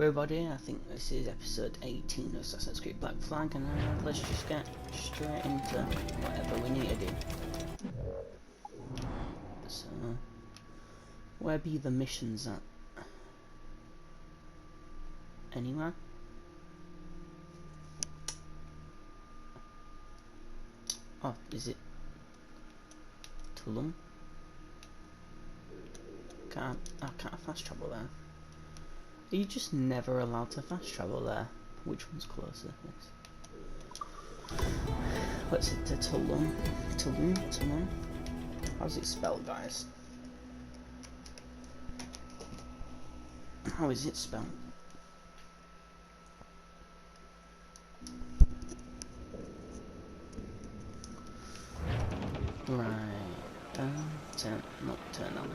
everybody, I think this is episode 18 of Assassin's Creed Black Flag, and let's just get straight into whatever we need to do. So, where be the missions at? Anywhere? Oh, is it Tulum? I can't fast travel there. Are you just never allowed to fast travel there? Which one's closer? Let's hit to Tulum. Tulum? How's it spelled, guys? How is it spelled? Right. Turn on.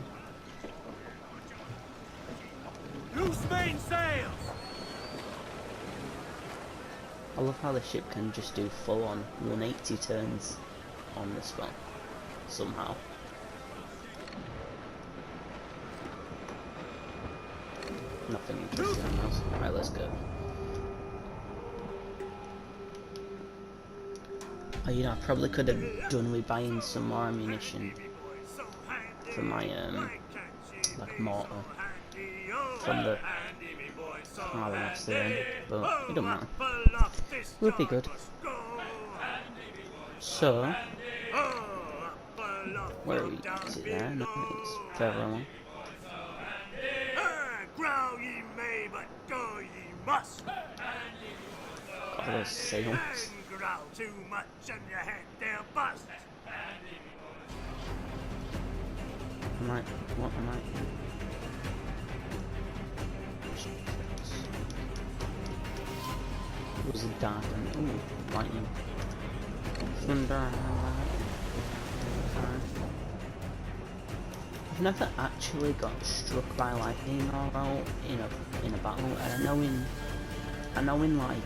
Loose main sails! I love how the ship can just do full-on 180 turns on this one, somehow. Nothing interesting else. Alright, let's go. Oh, you know, I probably could have done with buying some more ammunition for my, like mortar from the next thing, but it don't matter. We'll be good. So, where are we? Is it there? No, it's further along. Grow ye may, but go ye must. Got all those sails. And growl too much and your head they'll bust. What am I? It was a dark and ooh, lightning. Thunder. I've never actually got struck by lightning or out in a battle, and I know in like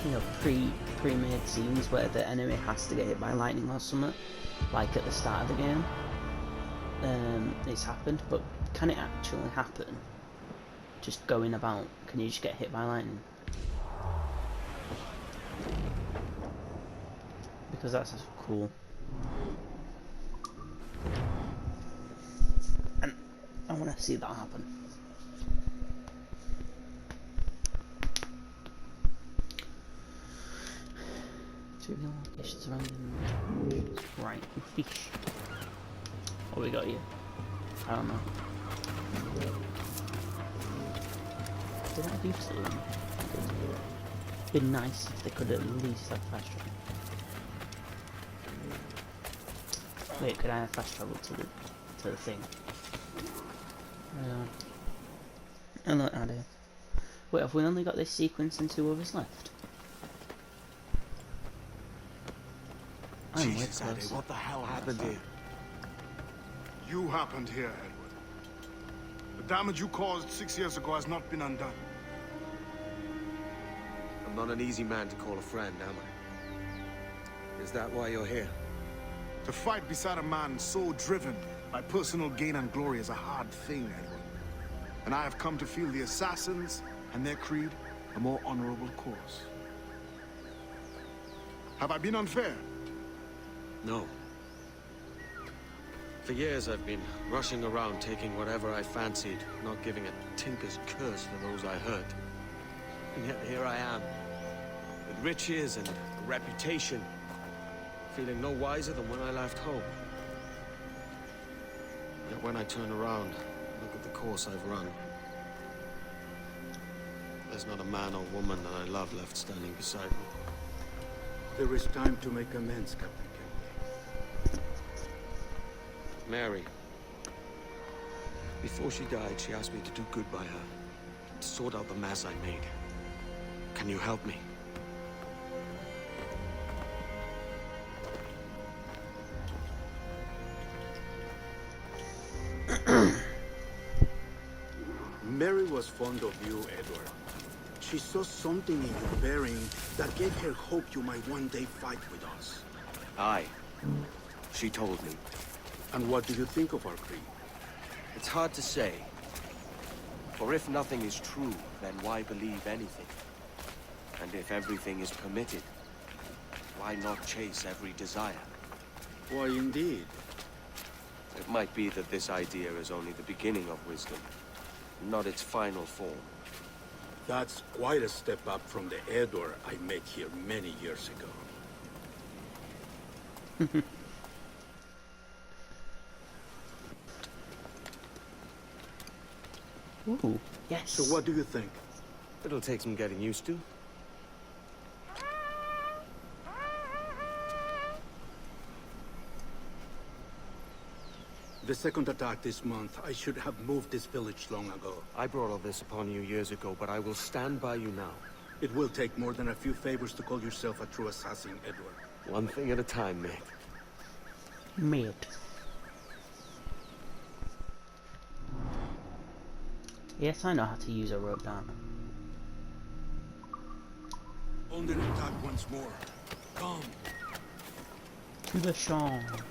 you know, pre-made scenes where the enemy has to get hit by lightning or something, like at the start of the game. It's happened, but can it actually happen? Just going about, can you just get hit by lightning? Because that's cool. And I want to see that happen. Trivial locations around in right, fish. What we got here? I don't know. Did I do something? It'd be nice if they could at least have fast travel. Wait, could I have fast travel to the thing? Oh look, I do. Wait, have we only got this sequence and 2 others left? Jesus, Eddie, what the hell happened here? You happened here, Edward. The damage you caused 6 years ago has not been undone. I'm not an easy man to call a friend, am I? Is that why you're here? To fight beside a man so driven by personal gain and glory is a hard thing, Edward. And I have come to feel the assassins and their creed a more honorable cause. Have I been unfair? No. For years I've been rushing around taking whatever I fancied, not giving a tinker's curse for those I hurt. And yet here I am, with riches and a reputation, feeling no wiser than when I left home. Yet when I turn around, look at the course I've run. There's not a man or woman that I love left standing beside me. There is time to make amends, Captain. Mary. Before she died, she asked me to do good by her, to sort out the mess I made. Can you help me? Mary was fond of you, Edward. She saw something in your bearing that gave her hope you might one day fight with us. Aye. She told me. And what do you think of our creed? It's hard to say. For if nothing is true, then why believe anything? And if everything is permitted, why not chase every desire? Why, indeed. It might be that this idea is only the beginning of wisdom, not its final form. That's quite a step up from the Edward I met here many years ago. Ooh, yes. So what do you think? It'll take some getting used to. The second attack this month, I should have moved this village long ago. I brought all this upon you years ago, but I will stand by you now. It will take more than a few favors to call yourself a true assassin, Edward. One thing at a time, mate. Mate. Yes, I know how to use a rope down. Under attack once more. Come. To the champ.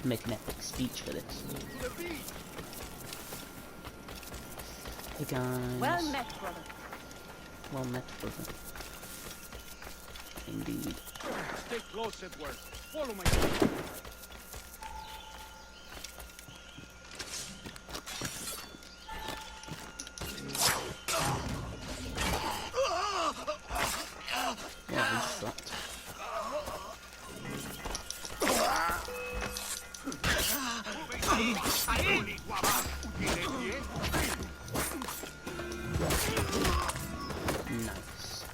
Make an epic speech for this. Hey guys. Well met, brother. Well met, brother. Indeed. Stay close, Edward. Follow my lead. Yeah, he stopped. Nice.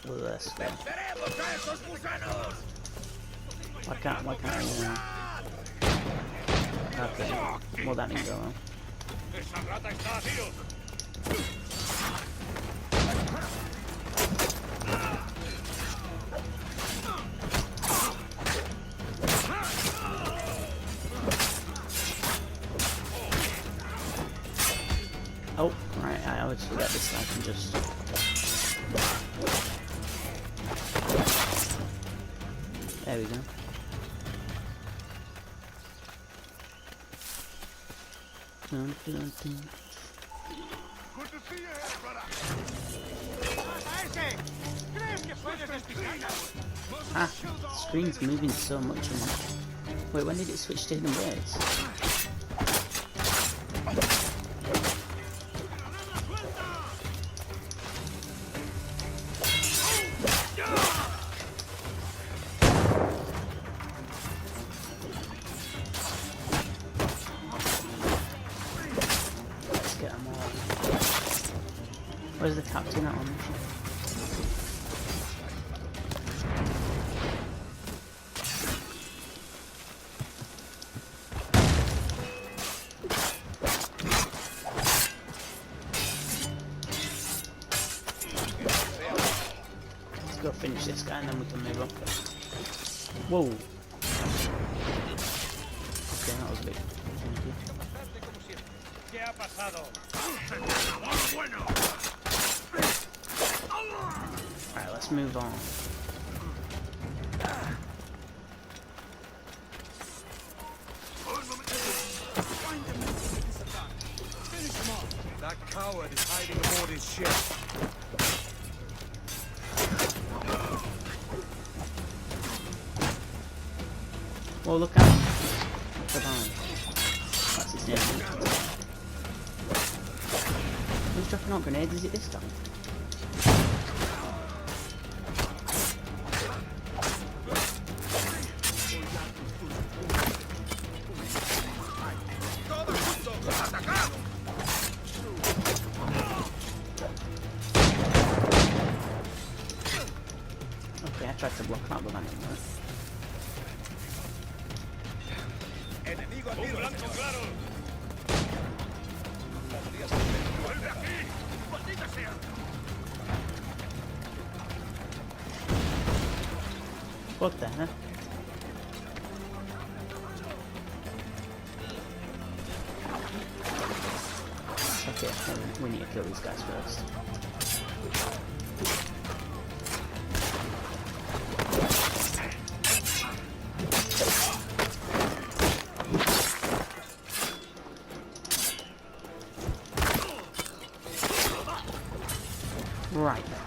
Well, let's go. Why can't I, okay. Well, that didn't go well. Oh, right, I always forget this guy can just... There we go. Dun, dun, dun. Good to see you here, brother. Ah, screen's moving so much. Wait, when did it switch to hidden words? Let's get them all. Where's the captain at on mission? Go finish this guy and then we can move on. Whoa. Okay, that was a bit funky. Alright, let's move on. That coward is hiding aboard his ship. Well, look out. Goodbye. That's his name. Who's dropping out grenades? Is it this time? Okay, I tried to block out, but that didn't work. What the heck? Okay, we need to kill these guys first. Right then.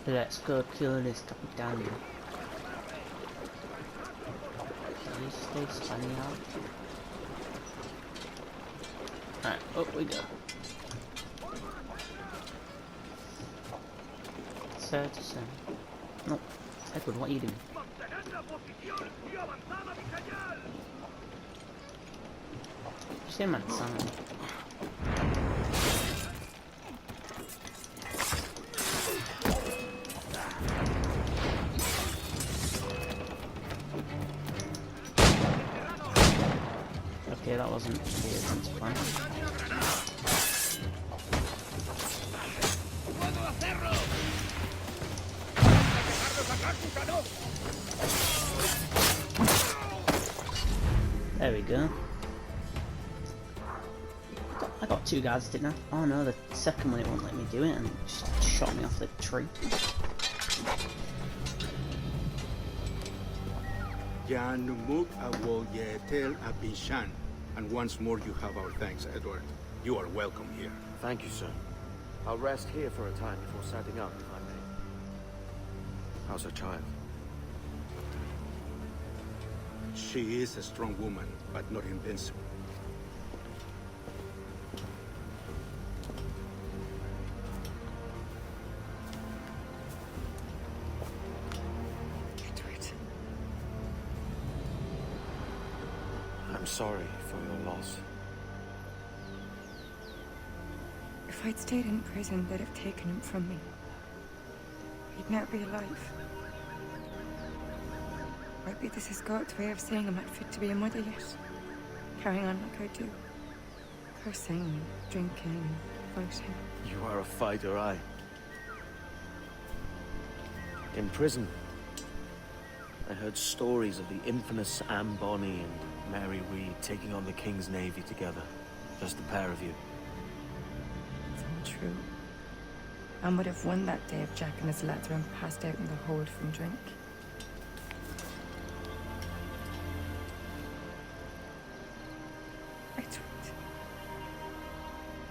Let's go kill this Capitan. Please stay standing out. Alright, up we go. Sir to sir. No, Edward, what are you doing? You see, man, sound. Okay, that wasn't the attempt plan. There we go. I got two guards, didn't I? Oh no, the second one it won't let me do it and it just shot me off the tree. Yanumuk awol yetel abishan. And once more you have our thanks, Edward. You are welcome here. Thank you, sir. I'll rest here for a time before setting up, if I may. How's her child? She is a strong woman, but not invincible. Edward. I'm sorry for your loss. If I'd stayed in prison, they'd have taken him from me. He'd never be alive. Maybe this is God's way of saying I'm not fit to be a mother yet. Carrying on like I do. Cursing, drinking, fighting. You are a fighter, aye. In prison, I heard stories of the infamous Anne Bonny and Mary Read taking on the King's Navy together. Just the pair of you. It's all true. Anne would have won that day if Jack and his lads ran passed out in the hold from drink.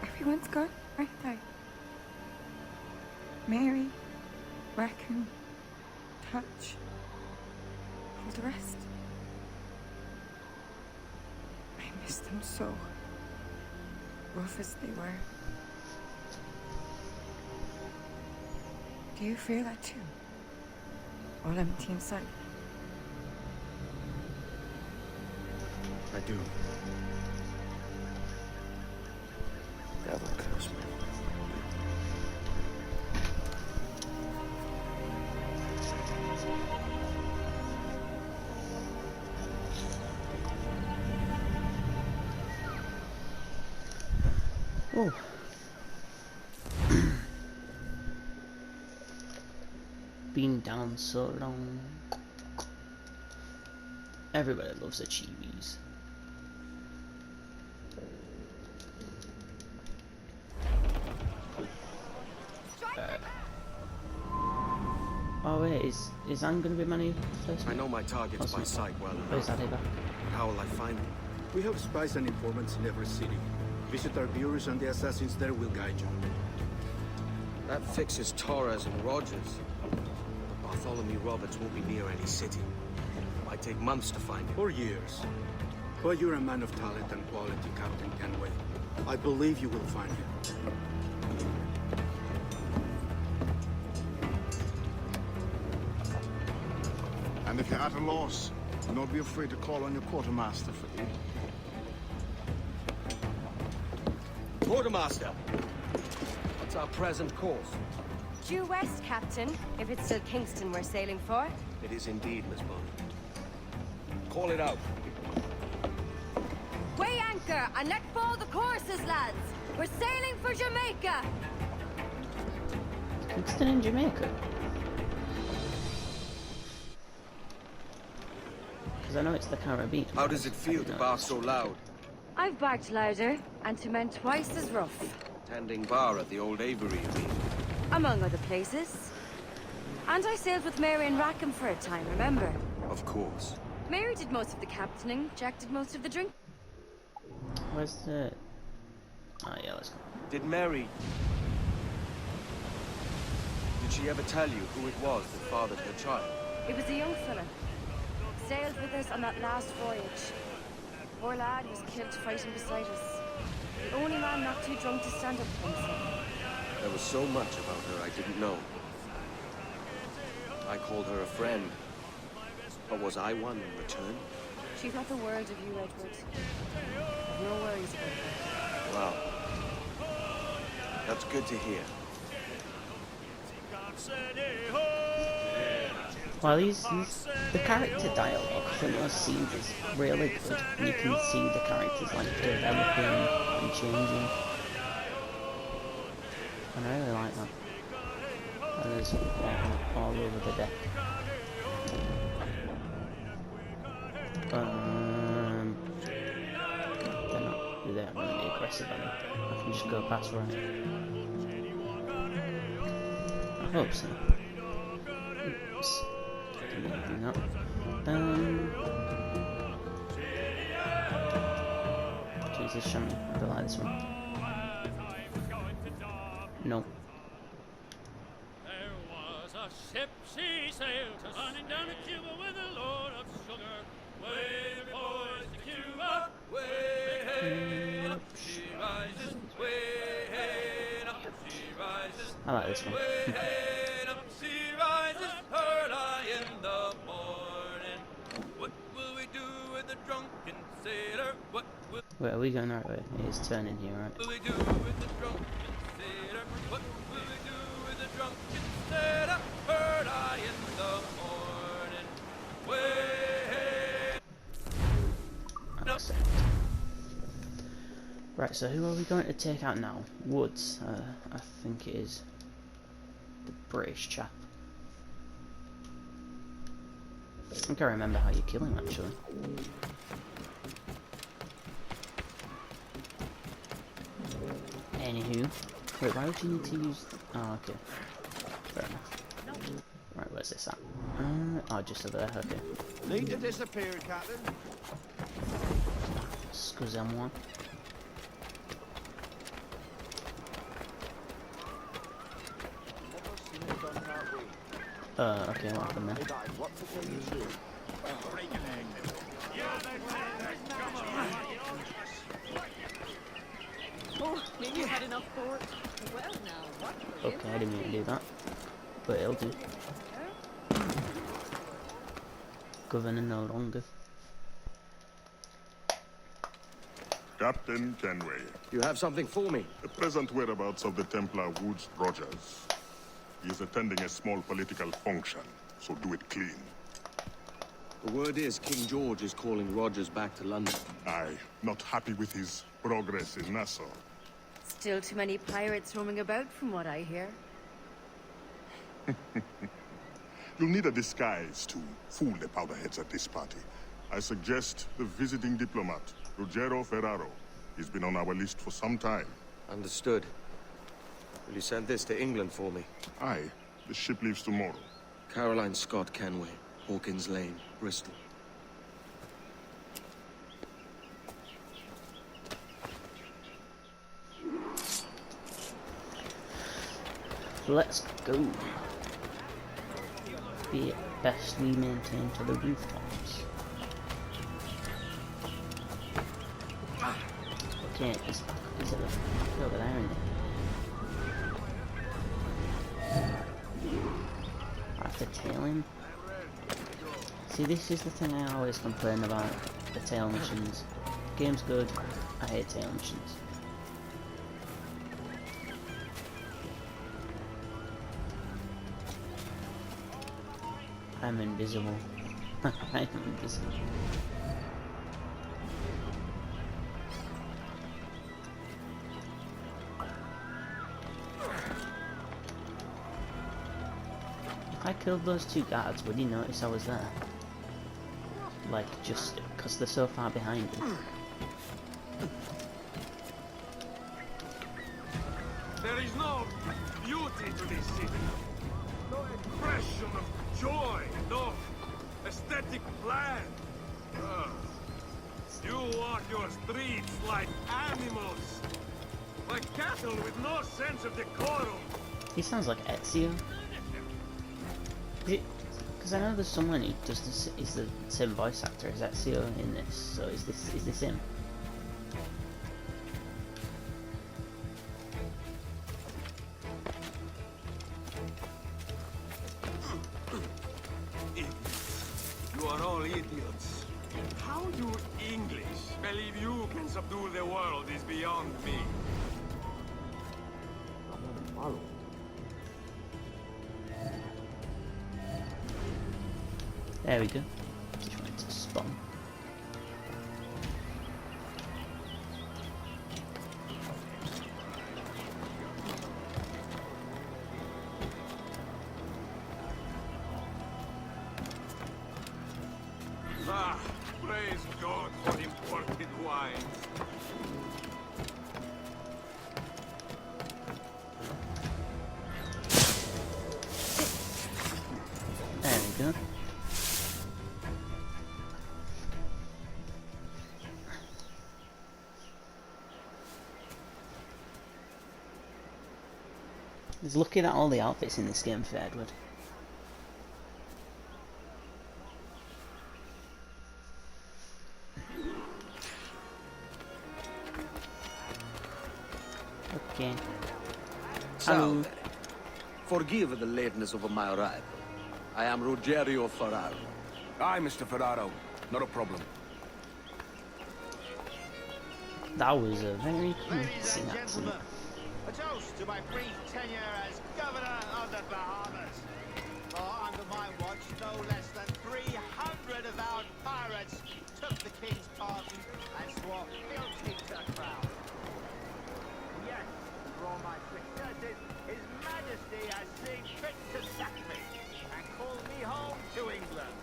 Everyone's gone, aren't they? Mary, Raccoon, Touch, all the rest. I miss them so. Rough as they were. Do you feel that too? All empty inside? I do. Devil curse me. Oh. Been down so long. Everybody loves the chivis. Oh wait, is Anne gonna be my new first? I know my targets by sight well Where's enough. Addy back? How will I find them? We have spies and informants in every city. Visit our bureaus and the assassins there will guide you. That fixes Torres and Rogers. But Bartholomew Roberts won't be near any city. It might take months to find him. Or years. But you're a man of talent and quality, Captain Kenway. I believe you will find him. And if you're at a loss, do not be afraid to call on your quartermaster for aid. Quartermaster! What's our present course? Due west, Captain, if it's still Kingston we're sailing for. It is indeed, Miss Bonny. Call it out. Weigh anchor and let fall the courses, lads. We're sailing for Jamaica. Kingston in Jamaica? Because I know it's the Caribbean. How does it feel to bark so loud? I've barked louder, and to men twice as rough. Tending bar at the old Avery, you mean? Among other places. And I sailed with Mary and Rackham for a time, remember? Of course. Mary did most of the captaining, Jack did most of the drink. Where's the... Oh yeah, let's go. Did Mary... Did she ever tell you who it was that fathered her child? It was a young fella. Sailed with us on that last voyage. Poor lad was killed fighting beside us. The only man not too drunk to stand up for himself. There was so much about her I didn't know. I called her a friend. But was I one in return? She thought the world of you, Edward. I've no worries about her. Well, that's good to hear. Well, the character dialogue from those scenes is really good. You can see the characters like developing and changing. And I really like that. And there's all over the deck. They're not going to be aggressive on it. I can just go past right. I hope so. Oops. Didn't want to do that. Jesus, show me. I don't like this one. No. There was a ship, she sailed to running down to Cuba with a load of sugar. Way boys to Cuba, way up she rises, way up she rises. I like this one. Way up she rises, early in the morning. What will we do with the drunken sailor? What will Wait, are we going the right way? It is turning here, right? we do with the drunken sailor? What will we do with the drunken sailor? Early in the morning. Way Accept. Right, so who are we going to take out now? Woods, I think it is. The British chap. I think I remember how you kill him, actually. Anywho. Wait, why would you need to use... Oh, okay. Fair enough. Right, where's this at? Oh, just over there, okay. Need to disappear, Captain. Excusez-moi. Okay, what happened there? Oh, maybe you had enough for it. Well, now, what? Okay, I didn't mean to do that. But it'll do. Governor no longer. Captain Kenway, You have something for me? the present whereabouts of the Templar Woods Rogers. He is attending a small political function, so do it clean. The word is King George is calling Rogers back to London. Aye, not happy with his progress in Nassau. Still too many pirates roaming about, from what I hear. You'll need a disguise to fool the powderheads at this party. I suggest the visiting diplomat, Ruggiero Ferraro. He's been on our list for some time. Understood. Will you send this to England for me? Aye, the ship leaves tomorrow. Caroline Scott Kenway, Hawkins Lane, Bristol. Let's go. Be it best we maintain to the rooftops. Okay, it's over there, isn't it? I have to tail him. See, this is the thing I always complain about, the tail missions. The game's good, I hate tail missions. I'm invisible. I am invisible. If I killed those two guards, would he notice I was there? Like, just because they're so far behind him. There is no beauty to this city. No expression of joy, no aesthetic plan. You walk your streets like animals. Like cattle with no sense of decorum. He sounds like Ezio. Because I know there's someone who does this, is the same voice actor as Ezio in this. So is this him? You are all idiots. How you English believe you can subdue the world is beyond me. There we go. Just wanted to spawn. Ah, praise God for imported wines. There we go. It's lucky that all the outfits in this game for Edward. Okay. Hello. Salve. Forgive the lateness of my arrival. I am Ruggiero Ferraro. Aye, Mr. Ferraro. Not a problem. That was a very convincing accent. A toast to my brief tenure as Governor of the Bahamas. For under my watch, no less than 300 avowed pirates took the King's pardon and swore guilty to the crown. Yes, for all my successes, His Majesty has seen fit to sack me and call me home to England.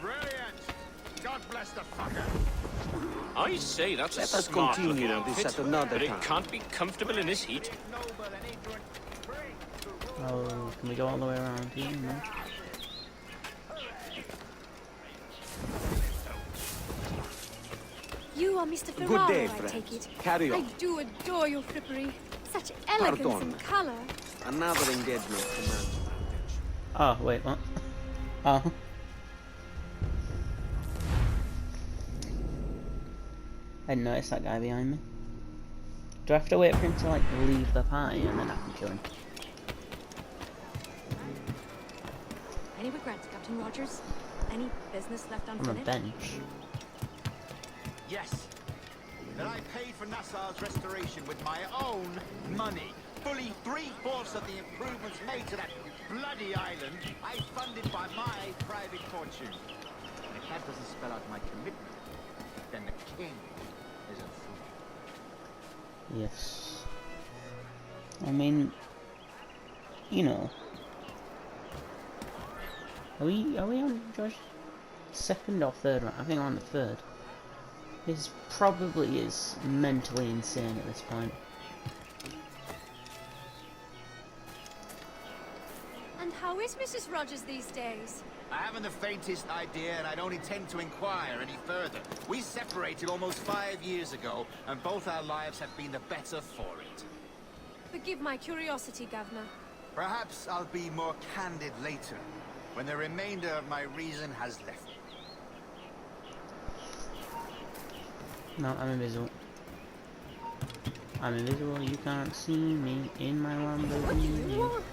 Brilliant! God bless the fucker! I say that's Let a us smart continue looking this outfit, at another but it time. can't be comfortable in this heat. Noble and ignorant, free to rule. Oh, can we go all the way around here? No? You are Mr. Ferraro, Good day, I friends. take it. Carry I on. do adore your frippery. Such elegance Pardon. and colour. Another engagement commands my attention. Oh, wait, what? Oh. I didn't notice that guy behind me. Do I have to wait for him to, like, leave the party and then I can kill him? Any regrets, Captain Rogers? Any business left On a unfinished? bench. Yes. That I paid for Nassau's restoration with my own money. Fully 3/4 of the improvements made to that bloody island, I funded by my private fortune. And if that doesn't spell out my commitment, then the king is a fool. Yes. I mean, you know. Are we on Josh? Second or third round? I think I'm on the third. This probably is mentally insane at this point. And how is Mrs. Rogers these days? I haven't the faintest idea, and I don't intend to inquire any further. We separated almost 5 years ago, and both our lives have been the better for it. Forgive my curiosity, Governor. Perhaps I'll be more candid later, when the remainder of my reason has left me. No, I'm invisible. I'm invisible, you can't see me in my What do you Lamborghini. want?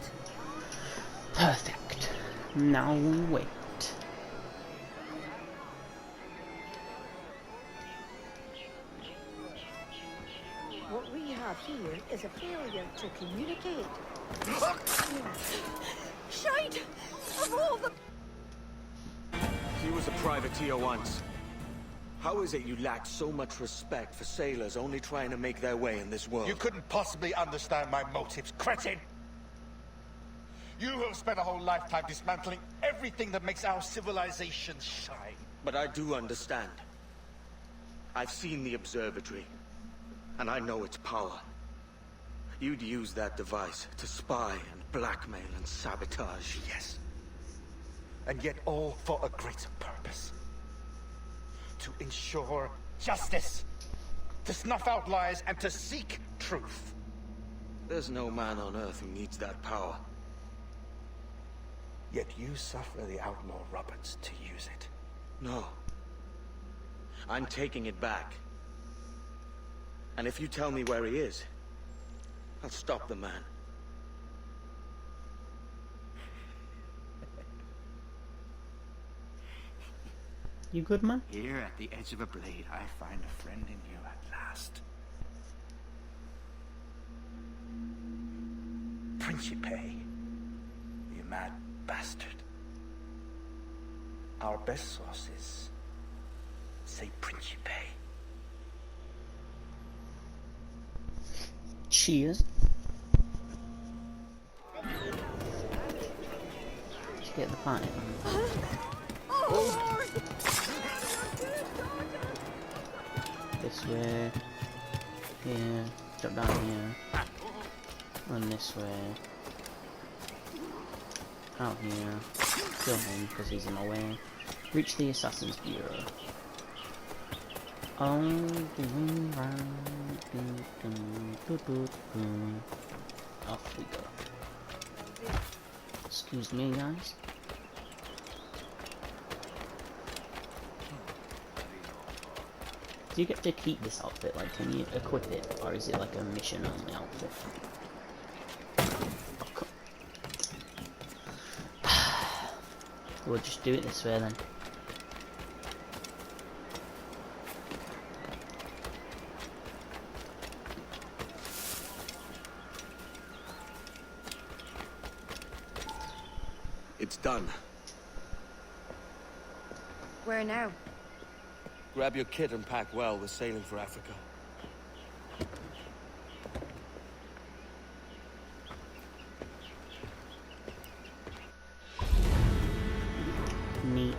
Perfect. Now we wait. What we have here is a failure to communicate. Shite! Of all the... He was a privateer once. How is it you lack so much respect for sailors only trying to make their way in this world? You couldn't possibly understand my motives, cretin! You have spent a whole lifetime dismantling everything that makes our civilization shine. But I do understand. I've seen the observatory, and I know its power. You'd use that device to spy and blackmail and sabotage. Yes. And yet all for a greater purpose. To ensure justice. to snuff out lies and to seek truth. There's no man on earth who needs that power. Yet you suffer the outlaw Roberts to use it. No. I'm taking it back. And if you tell me where he is, I'll stop the man. You good, man? Here at the edge of a blade, I find a friend in you at last. Principe, you mad bastard. Our best sources say Principe. Cheers. Let's get the pint. This way. Here. Drop down here. Run this way. Out here. Kill him because he's in my way. Reach the Assassin's Bureau. Oh, off we go. Excuse me, guys. Do you get to keep this outfit? Like, can you equip it, or is it like a mission-only outfit? We'll just do it this way then. It's done. Where now? Grab your kit and pack well. We're sailing for Africa. Neat.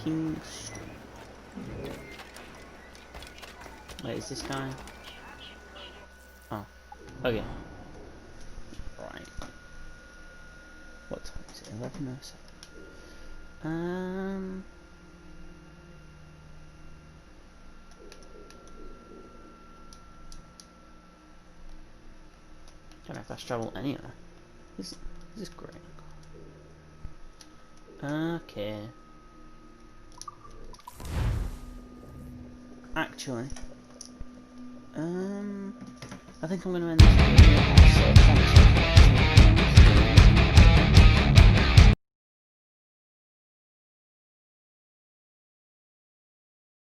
King Street. Wait, is this guy? Oh, okay. Right. What time is it? 11:07. Don't have to travel anywhere. This is great. Okay. Actually, I think I'm going to end this video. So thanks for watching.